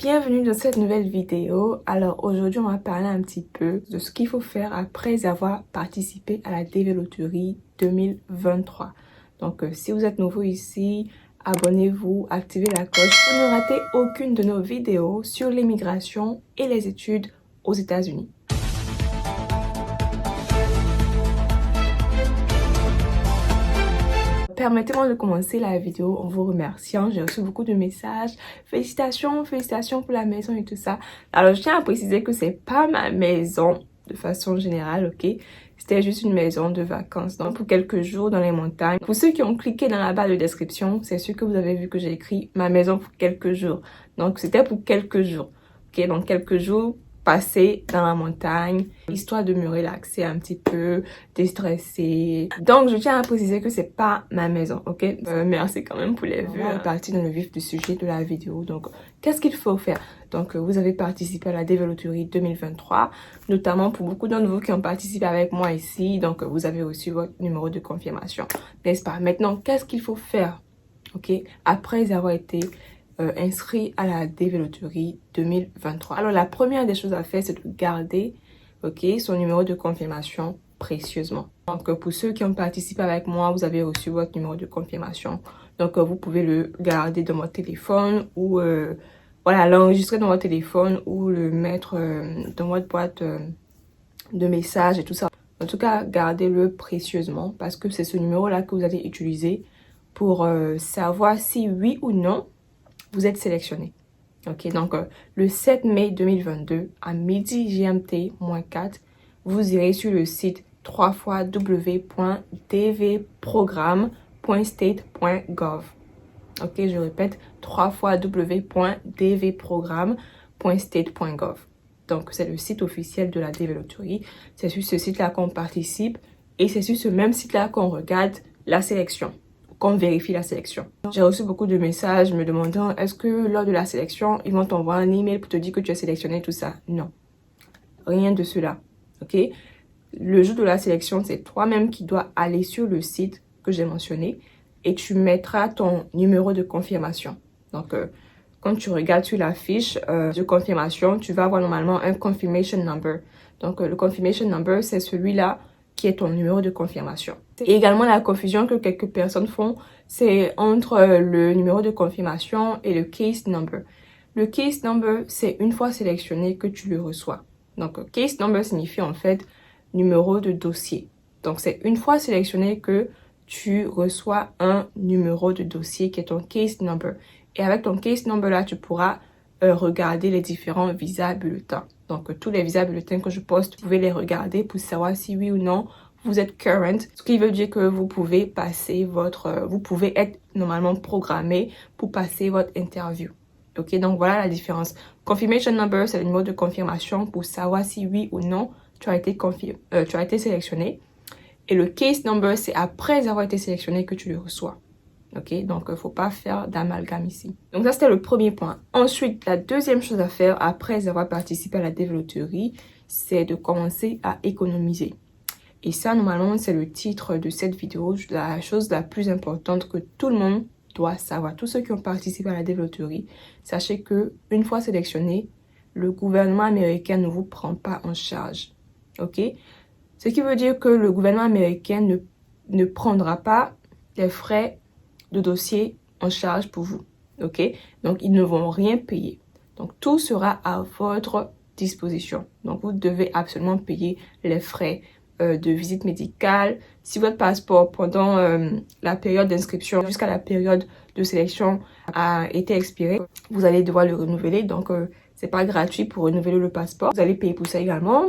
Bienvenue dans cette nouvelle vidéo. Alors aujourd'hui on va parler un petit peu de ce qu'il faut faire après avoir participé à la dévéloterie 2023. Donc si vous êtes nouveau ici, abonnez-vous, activez la cloche pour ne rater aucune de nos vidéos sur l'immigration et les études aux États-Unis. Permettez-moi de commencer la vidéo en vous remerciant. J'ai reçu beaucoup de messages. Félicitations pour la maison et tout ça. Alors, je tiens à préciser que c'est pas ma maison de façon générale, ok? C'était juste une maison de vacances, donc pour quelques jours dans les montagnes. Pour ceux qui ont cliqué dans la barre de description, c'est sûr que vous avez vu que j'ai écrit ma maison pour quelques jours. Donc, c'était pour quelques jours, ok? Donc, quelques jours passer dans la montagne, histoire de me relaxer un petit peu, déstresser. Donc, je tiens à préciser que c'est pas ma maison, ok? Merci quand même pour les vues. On est parti dans le vif du sujet de la vidéo. Donc, qu'est-ce qu'il faut faire? Donc, vous avez participé à la dévéloterie 2023, notamment pour beaucoup d'entre vous qui ont participé avec moi ici. Donc, vous avez reçu votre numéro de confirmation, n'est-ce pas? Maintenant, qu'est-ce qu'il faut faire, ok? Après avoir été inscrit à la dévéloterie 2023. Alors la première des choses à faire, c'est de garder son numéro de confirmation précieusement. Donc pour ceux qui ont participé avec moi, vous avez reçu votre numéro de confirmation. Donc vous pouvez le garder dans votre téléphone ou voilà, l'enregistrer dans votre téléphone ou le mettre dans votre boîte de messages et tout ça. En tout cas, gardez-le précieusement parce que c'est ce numéro-là que vous allez utiliser pour savoir si oui ou non vous êtes sélectionné. Ok, donc le 7 mai 2022 à midi GMT-4, vous irez sur le site www.dvprogramme.state.gov. Ok, je répète, www.dvprogramme.state.gov. Donc c'est le site officiel de la dévéloterie. C'est sur ce site-là qu'on participe et c'est sur ce même site-là qu'on regarde la sélection, qu'on vérifie la sélection. J'ai reçu beaucoup de messages me demandant est-ce que lors de la sélection, ils vont t'envoyer un email pour te dire que tu es sélectionné, tout ça. Non, rien de cela. Ok, le jour de la sélection, c'est toi-même qui dois aller sur le site que j'ai mentionné et tu mettras ton numéro de confirmation. Donc, quand tu regardes sur la fiche de confirmation, tu vas avoir normalement un confirmation number. Donc, le confirmation number, c'est celui-là qui est ton numéro de confirmation. Et également, la confusion que quelques personnes font, c'est entre le numéro de confirmation et le case number. Le case number, c'est une fois sélectionné que tu le reçois. Donc, case number signifie en fait numéro de dossier. Donc, c'est une fois sélectionné que tu reçois un numéro de dossier qui est ton case number. Et avec ton case number là, tu pourras regarder les différents visas bulletins. Donc, tous les visas bulletins que je poste, vous pouvez les regarder pour savoir si oui ou non vous êtes current. Ce qui veut dire que vous pouvez passer vous pouvez être normalement programmé pour passer votre interview. Ok, donc voilà la différence. Confirmation number, c'est le numéro de confirmation pour savoir si oui ou non tu as été sélectionné. Et le case number, c'est après avoir été sélectionné que tu le reçois. Ok, donc il ne faut pas faire d'amalgame ici. Donc ça, c'était le premier point. Ensuite, la deuxième chose à faire après avoir participé à la dévéloterie, c'est de commencer à économiser. Et ça, normalement, c'est le titre de cette vidéo, la chose la plus importante que tout le monde doit savoir. Tous ceux qui ont participé à la dévéloterie, sachez que une fois sélectionné, le gouvernement américain ne vous prend pas en charge. Ok? Ce qui veut dire que le gouvernement américain ne prendra pas les frais de dossier en charge pour vous. Ok? Donc, ils ne vont rien payer. Donc, tout sera à votre disposition. Donc, vous devez absolument payer les frais de visite médicale. Si votre passeport pendant la période d'inscription jusqu'à la période de sélection a été expiré, vous allez devoir le renouveler. Donc, c'est pas gratuit pour renouveler le passeport. Vous allez payer pour ça également.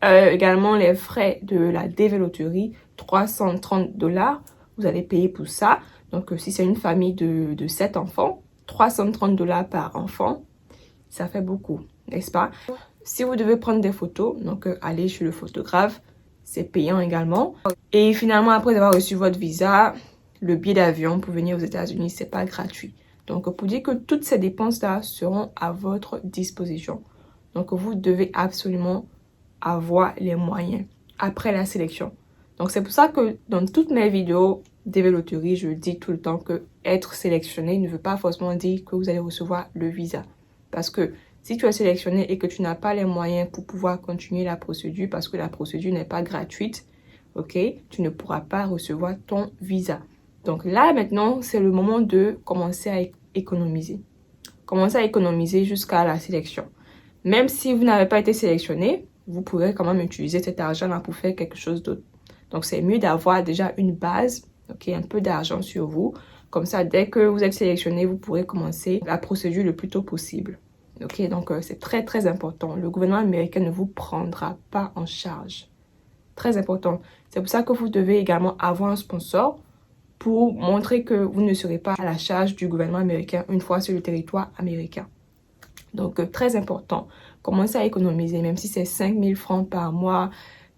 Également les frais de la dévéloterie, $330. Vous allez payer pour ça. Donc, si c'est une famille de 7 enfants, $330 par enfant, ça fait beaucoup, n'est-ce pas? Si vous devez prendre des photos, donc allez chez le photographe, c'est payant également. Et finalement, après avoir reçu votre visa, le billet d'avion pour venir aux États-Unis, c'est pas gratuit. Donc, pour dire que toutes ces dépenses-là seront à votre disposition. Donc, vous devez absolument avoir les moyens après la sélection. Donc, c'est pour ça que dans toutes mes vidéos dévéloterie, je dis tout le temps que être sélectionné ne veut pas forcément dire que vous allez recevoir le visa. Parce que si tu es sélectionné et que tu n'as pas les moyens pour pouvoir continuer la procédure, parce que la procédure n'est pas gratuite, ok, tu ne pourras pas recevoir ton visa. Donc là, maintenant, c'est le moment de commencer à économiser. Commencez à économiser jusqu'à la sélection. Même si vous n'avez pas été sélectionné, vous pourrez quand même utiliser cet argent-là pour faire quelque chose d'autre. Donc, c'est mieux d'avoir déjà une base, ok, un peu d'argent sur vous. Comme ça, dès que vous êtes sélectionné, vous pourrez commencer la procédure le plus tôt possible. Ok, donc c'est très, très important. Le gouvernement américain ne vous prendra pas en charge. Très important. C'est pour ça que vous devez également avoir un sponsor pour montrer que vous ne serez pas à la charge du gouvernement américain une fois sur le territoire américain. Donc, très important. Commencez à économiser, même si c'est 5 000 francs par mois,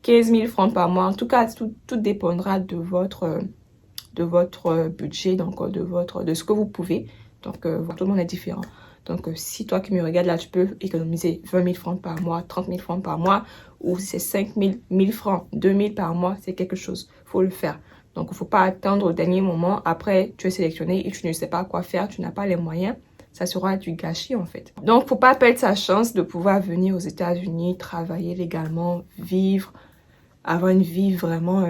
15 000 francs par mois. En tout cas, tout dépendra de votre budget, donc de ce que vous pouvez. Donc, tout le monde est différent. Donc, si toi qui me regardes là, tu peux économiser 20 000 francs par mois, 30 000 francs par mois, ou c'est 5 000, 1000 francs, 2 000 par mois, c'est quelque chose. Il faut le faire. Donc, il ne faut pas attendre au dernier moment. Après, tu es sélectionné et tu ne sais pas quoi faire, tu n'as pas les moyens. Ça sera du gâchis, en fait. Donc, il ne faut pas perdre sa chance de pouvoir venir aux États-Unis, travailler légalement, vivre, avoir une vie vraiment,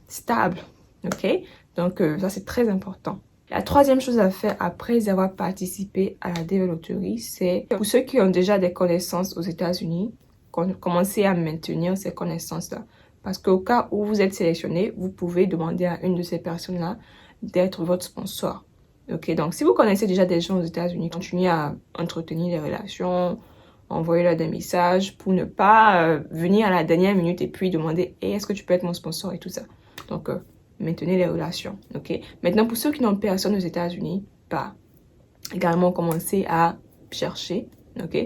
stable. Ok? Donc, ça, c'est très important. La troisième chose à faire après avoir participé à la DV Lottery, c'est pour ceux qui ont déjà des connaissances aux États-Unis, commencer à maintenir ces connaissances-là. Parce qu'au cas où vous êtes sélectionné, vous pouvez demander à une de ces personnes-là d'être votre sponsor. Ok, donc si vous connaissez déjà des gens aux États-Unis, continuez à entretenir les relations, envoyez-leur des messages pour ne pas venir à la dernière minute et puis demander hey, est-ce que tu peux être mon sponsor et tout ça. Donc, maintenez les relations. Ok. Maintenant, pour ceux qui n'ont personne aux États-Unis, également commencez à chercher. Ok.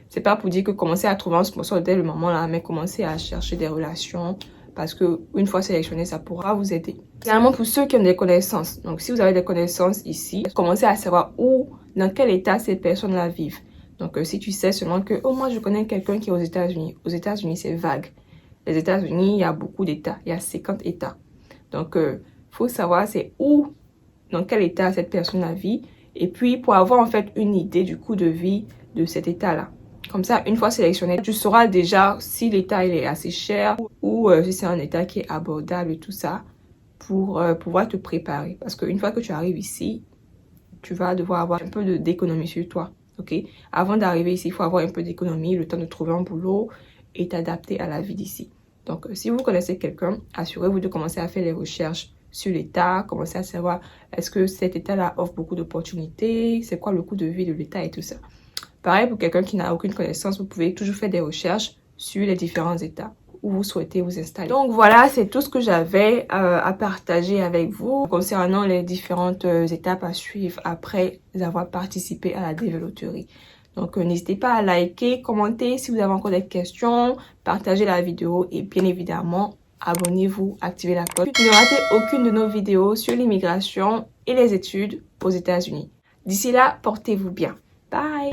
C'est pas pour dire que commencez à trouver un sponsor dès le moment là, mais commencez à chercher des relations parce que une fois sélectionné, ça pourra vous aider. Également pour ceux qui ont des connaissances. Donc, si vous avez des connaissances ici, commencez à savoir où, dans quel état ces personnes-là vivent. Donc, si tu sais seulement que, oh, moi, je connais quelqu'un qui est aux États-Unis. Aux États-Unis, c'est vague. Les États-Unis, il y a beaucoup d'États. Il y a 50 États. Donc, faut savoir c'est où, dans quel état cette personne vit. Et puis, pour avoir en fait une idée du coût de vie de cet état-là. Comme ça, une fois sélectionné, tu sauras déjà si l'état il est assez cher ou si c'est un état qui est abordable et tout ça pour pouvoir te préparer. Parce qu'une fois que tu arrives ici, tu vas devoir avoir un peu d'économie sur toi. Ok? Avant d'arriver ici, il faut avoir un peu d'économie, le temps de trouver un boulot et t'adapter à la vie d'ici. Donc, si vous connaissez quelqu'un, assurez-vous de commencer à faire les recherches sur l'état, commencer à savoir est-ce que cet état-là offre beaucoup d'opportunités, c'est quoi le coût de vie de l'état et tout ça. Pareil, pour quelqu'un qui n'a aucune connaissance, vous pouvez toujours faire des recherches sur les différents états où vous souhaitez vous installer. Donc voilà, c'est tout ce que j'avais à partager avec vous concernant les différentes étapes à suivre après avoir participé à la DV Lottery. Donc n'hésitez pas à liker, commenter si vous avez encore des questions, partagez la vidéo et bien évidemment, abonnez-vous, activez la cloche pour ne rater aucune de nos vidéos sur l'immigration et les études aux États-Unis. D'ici là, portez-vous bien. Bye!